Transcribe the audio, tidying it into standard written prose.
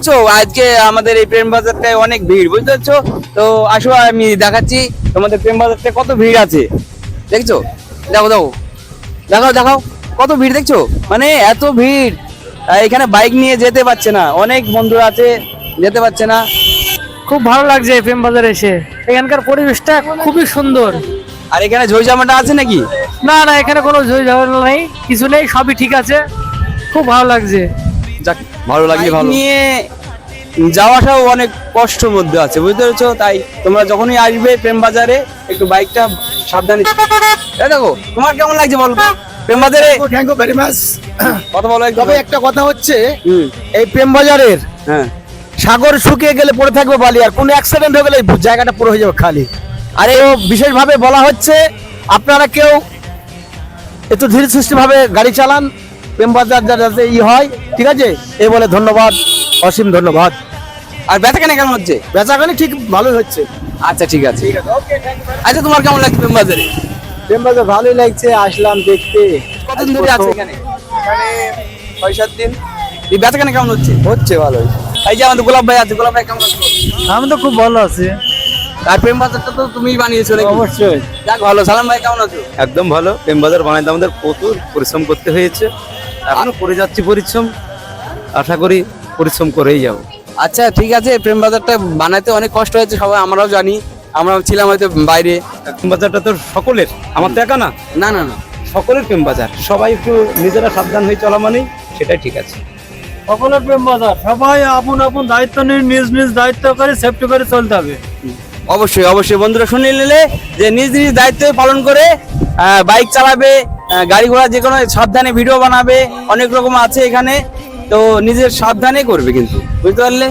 পাচ্ছ আজকে আমাদের এই প্রেম বাজারটায় অনেক ভিড়, বুঝতে পারছো? তো আসো আমি দেখাচ্ছি তোমাদের প্রেম বাজারটায় কত ভিড় আছে। দেখছো? দেখো দেখো দেখাও দেখাও কত ভিড় দেখছো, মানে এত ভিড়। এখানে বাইক নিয়ে যেতে পারছে না, অনেক বন্ধু আছে যেতে পারছে না। খুব ভালো লাগছে প্রেম বাজারে এসে, এখানকার পরিবেশটা খুবই সুন্দর। আর এখানে ঝইঝামেটা আছে নাকি? না না, এখানে কোনো ঝামেলা নেই, কিছু নেই, সবই ঠিক আছে, খুব ভালো লাগছে। যাক, ভালো লাগলে ভালো। নিয়ে যাওয়া আসাও অনেক কষ্টের মধ্যে আছে, বুঝতে পেরেছো? তাই তোমরা যখনই আসবে প্রেম বাজারে একটু বাইকটা সাবধানে। এই দেখো, তোমার কেমন লাগছে বলো তো প্রেম বাজারে? Thank you very much. কথা বলো একটু। তবে একটা কথা হচ্ছে, হুম, এই প্রেম বাজারের হ্যাঁ। সাগর শুকিয়ে গেলে পড়ে থাকবে বালি, আর কোনো অ্যাক্সিডেন্ট হয়ে গেলে এই জায়গাটা পুরো হয়ে যাবে খালি। আর এই বিশেষভাবে বলা হচ্ছে আপনারা কেউ একটু ধীর সুস্থভাবে গাড়ি চালান, প্রেম বাজার যাতে হয়, ঠিক আছে? এই বলে ধন্যবাদ, অসীম ধন্যবাদ। আর বেচাকেনা কেমন হচ্ছে? বেচাখানি ঠিক ভালোই হচ্ছে। আচ্ছা ঠিক আছে। আচ্ছা, তোমার কেমন লাগছে প্রেম বাজারে? প্রেম বাজার ভালোই লাগছে, আসলাম দেখতে। কতদিন ধরে আছে এখানে? 6-7 দিন। এই বেচাকেনা কেমন হচ্ছে? হচ্ছে ভালোই। এই যে আমাদের গোলাপ ভাই আছে, গোলাপ ভাই কেমন আছো? আমি তো খুব ভালো আছি। আর প্রেম বাজারটা তো তুমিই বানিয়েছো নাকি? অবশ্যই। যাক ভালো। সালাম ভাই কেমন আছো? একদম ভালো। প্রেম বাজার বানাইতে আমাদের প্রচুর পরিশ্রম করতে হয়েছে, এখনো করে যাচ্ছি পরিশ্রম, আশা করি পরিশ্রম করেই যাবো। আচ্ছা ঠিক আছে, প্রেম বাজারটা বানাতে অনেক কষ্ট হয়েছে, সবাই আমরাও জানি, আমরা ছিলাম হয়তো বাইরে। প্রেম বাজারটা তো সকলের, আমার তো একা না, না না না, সকলের প্রেম বাজার। সবাই একটু নিজেরা সাবধান হয়ে চলা মানেই সেটাই ঠিক আছে। সকলের প্রেম বাজার, সবাই আপন আপন দায়িত্ব নিয়ে নিজ নিজ দায়িত্ব করে সেফটি করে চলতে হবে। অবশ্যই অবশ্যই বন্ধুরা শুনে নিলে যে নিজ নিজ দায়িত্ব পালন করে বাইক চালাবে, গাড়ি ঘোড়া যে কোনো সাবধানে ভিডিও বানাবে, অনেক রকম আছে এখানে, তো নিজের সাবধানে করবে কিন্তু, বুঝতে পারলে?